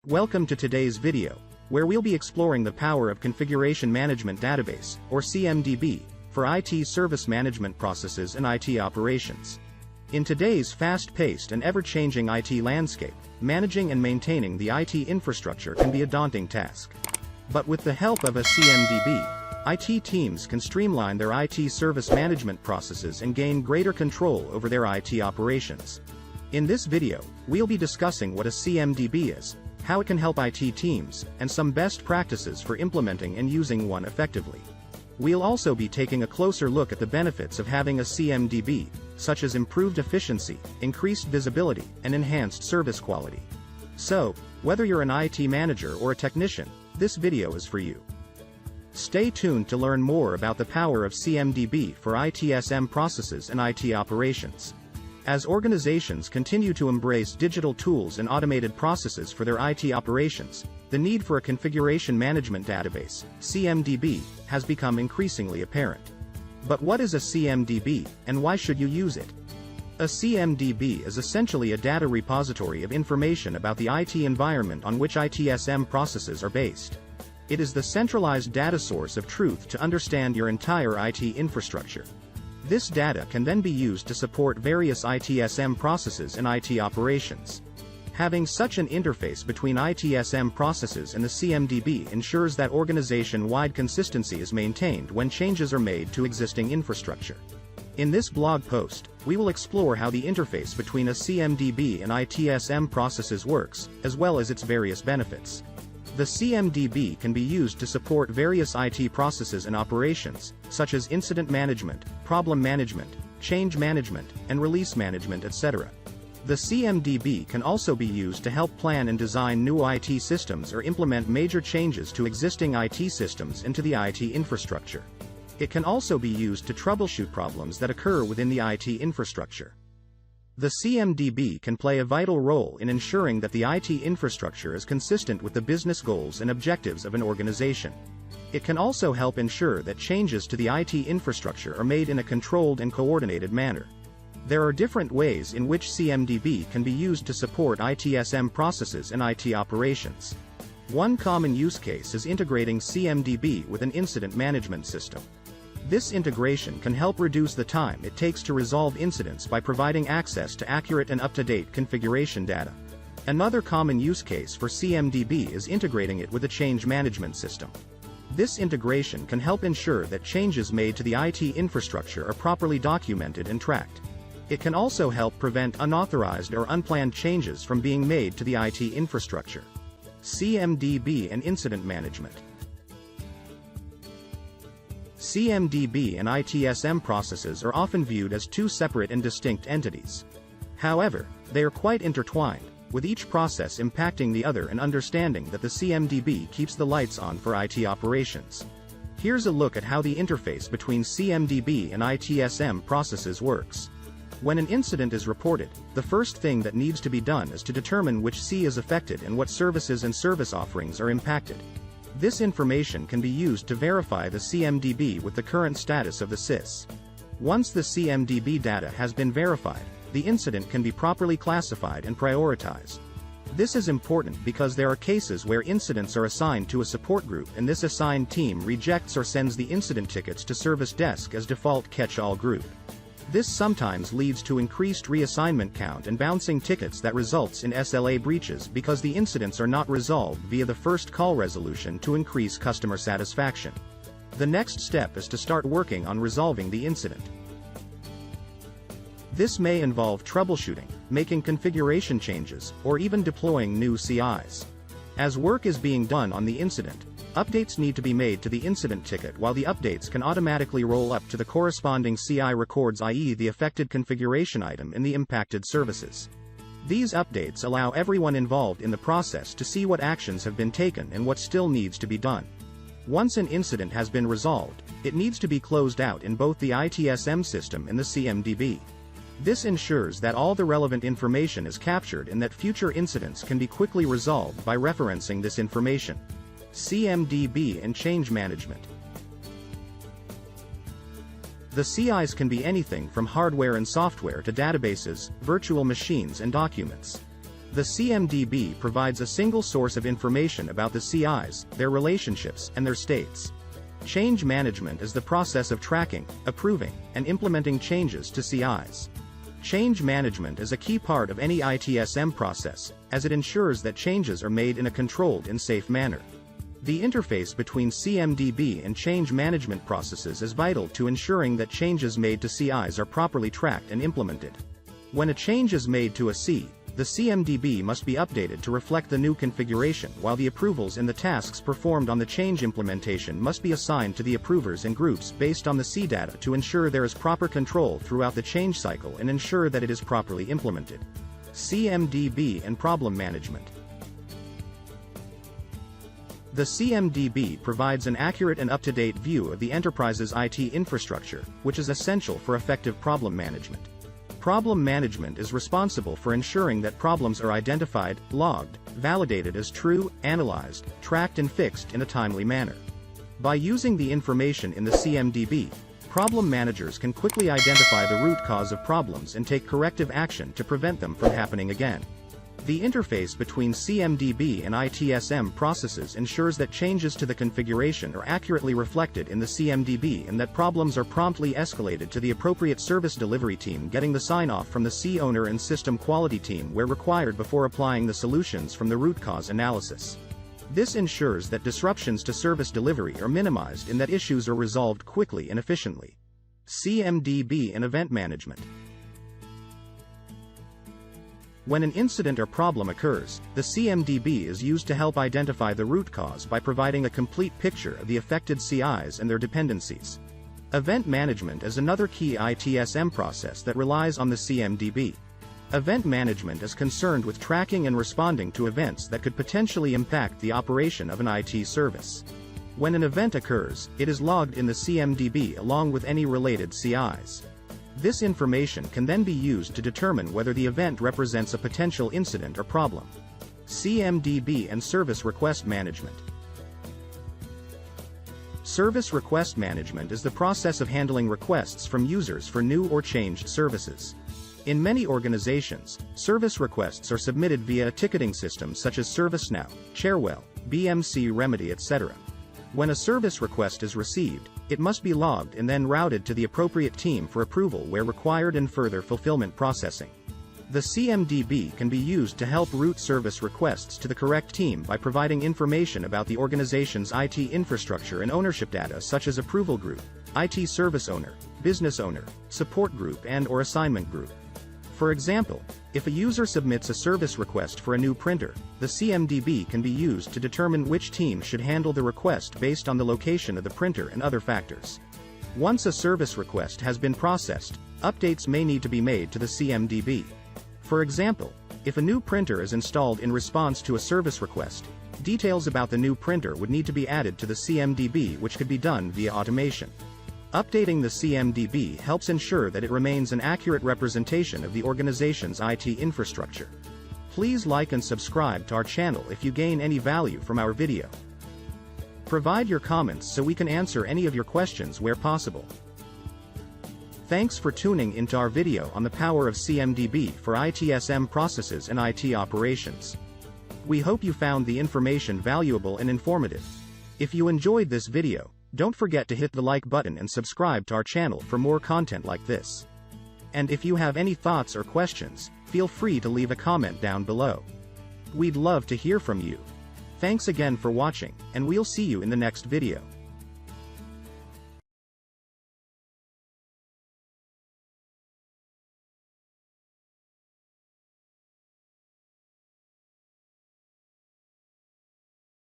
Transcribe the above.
Welcome to today's video, where we'll be exploring the power of Configuration Management Database, or CMDB, for IT service management processes and IT operations. In today's fast-paced and ever-changing IT landscape, managing and maintaining the IT infrastructure can be a daunting task. But with the help of a CMDB, IT teams can streamline their IT service management processes and gain greater control over their IT operations. In this video, we'll be discussing what a CMDB is, how it can help IT teams, and some best practices for implementing and using one effectively. We'll also be taking a closer look at the benefits of having a CMDB, such as improved efficiency, increased visibility, and enhanced service quality. So, whether you're an IT manager or a technician, this video is for you. Stay tuned to learn more about the power of CMDB for ITSM processes and IT operations. As organizations continue to embrace digital tools and automated processes for their IT operations, the need for a configuration management database, CMDB, has become increasingly apparent. But what is a CMDB, and why should you use it? A CMDB is essentially a data repository of information about the IT environment on which ITSM processes are based. It is the centralized data source of truth to understand your entire IT infrastructure. This data can then be used to support various ITSM processes and IT operations. Having such an interface between ITSM processes and the CMDB ensures that organization-wide consistency is maintained when changes are made to existing infrastructure. In this blog post, we will explore how the interface between a CMDB and ITSM processes works, as well as its various benefits. The CMDB can be used to support various IT processes and operations, such as incident management, problem management, change management, and release management, etc. The CMDB can also be used to help plan and design new IT systems or implement major changes to existing IT systems and to the IT infrastructure. It can also be used to troubleshoot problems that occur within the IT infrastructure. The CMDB can play a vital role in ensuring that the IT infrastructure is consistent with the business goals and objectives of an organization. It can also help ensure that changes to the IT infrastructure are made in a controlled and coordinated manner. There are different ways in which CMDB can be used to support ITSM processes and IT operations. One common use case is integrating CMDB with an incident management system. This integration can help reduce the time it takes to resolve incidents by providing access to accurate and up-to-date configuration data. Another common use case for CMDB is integrating it with a change management system. This integration can help ensure that changes made to the IT infrastructure are properly documented and tracked. It can also help prevent unauthorized or unplanned changes from being made to the IT infrastructure. CMDB and incident management. CMDB and ITSM processes are often viewed as two separate and distinct entities. However, they are quite intertwined, with each process impacting the other, and understanding that the CMDB keeps the lights on for IT operations. Here's a look at how the interface between CMDB and ITSM processes works. When an incident is reported, the first thing that needs to be done is to determine which C is affected and what services and service offerings are impacted. This information can be used to verify the CMDB with the current status of the SIS. Once the CMDB data has been verified, the incident can be properly classified and prioritized. This is important because there are cases where incidents are assigned to a support group and this assigned team rejects or sends the incident tickets to service desk as default catch-all group. This sometimes leads to increased reassignment count and bouncing tickets that results in SLA breaches because the incidents are not resolved via the first call resolution to increase customer satisfaction. The next step is to start working on resolving the incident. This may involve troubleshooting, making configuration changes, or even deploying new CIs. As work is being done on the incident, updates need to be made to the incident ticket, while the updates can automatically roll up to the corresponding CI records, i.e. the affected configuration item in the impacted services. These updates allow everyone involved in the process to see what actions have been taken and what still needs to be done. Once an incident has been resolved, it needs to be closed out in both the ITSM system and the CMDB. This ensures that all the relevant information is captured and that future incidents can be quickly resolved by referencing this information. CMDB and change management. The CIs can be anything from hardware and software to databases, virtual machines, and documents. The CMDB provides a single source of information about the CIs, their relationships, and their states. Change management is the process of tracking, approving, and implementing changes to CIs. Change management is a key part of any ITSM process, as it ensures that changes are made in a controlled and safe manner. The interface between CMDB and change management processes is vital to ensuring that changes made to CIs are properly tracked and implemented. When a change is made to a C, the CMDB must be updated to reflect the new configuration, while the approvals and the tasks performed on the change implementation must be assigned to the approvers and groups based on the C data to ensure there is proper control throughout the change cycle and ensure that it is properly implemented. CMDB and problem management. The CMDB provides an accurate and up-to-date view of the enterprise's IT infrastructure, which is essential for effective problem management. Problem management is responsible for ensuring that problems are identified, logged, validated as true, analyzed, tracked and fixed in a timely manner. By using the information in the CMDB, problem managers can quickly identify the root cause of problems and take corrective action to prevent them from happening again. The interface between CMDB and ITSM processes ensures that changes to the configuration are accurately reflected in the CMDB and that problems are promptly escalated to the appropriate service delivery team, getting the sign-off from the C owner and system quality team where required before applying the solutions from the root cause analysis. This ensures that disruptions to service delivery are minimized and that issues are resolved quickly and efficiently. CMDB and event management. When an incident or problem occurs, the CMDB is used to help identify the root cause by providing a complete picture of the affected CIs and their dependencies. Event management is another key ITSM process that relies on the CMDB. Event management is concerned with tracking and responding to events that could potentially impact the operation of an IT service. When an event occurs, it is logged in the CMDB along with any related CIs. This information can then be used to determine whether the event represents a potential incident or problem. CMDB and service request management. Service request management is the process of handling requests from users for new or changed services. In many organizations, service requests are submitted via a ticketing system such as ServiceNow, Cherwell, BMC Remedy, etc. When a service request is received, it must be logged and then routed to the appropriate team for approval where required and further fulfillment processing. The CMDB can be used to help route service requests to the correct team by providing information about the organization's IT infrastructure and ownership data such as approval group, IT service owner, business owner, support group and/or assignment group. For example, if a user submits a service request for a new printer, the CMDB can be used to determine which team should handle the request based on the location of the printer and other factors. Once a service request has been processed, updates may need to be made to the CMDB. For example, if a new printer is installed in response to a service request, details about the new printer would need to be added to the CMDB, which could be done via automation. Updating the CMDB helps ensure that it remains an accurate representation of the organization's IT infrastructure. Please like and subscribe to our channel if you gain any value from our video. Provide your comments so we can answer any of your questions where possible. Thanks for tuning into our video on the power of CMDB for ITSM processes and IT operations. We hope you found the information valuable and informative. If you enjoyed this video, don't forget to hit the like button and subscribe to our channel for more content like this. And if you have any thoughts or questions, feel free to leave a comment down below. We'd love to hear from you. Thanks again for watching, and we'll see you in the next video.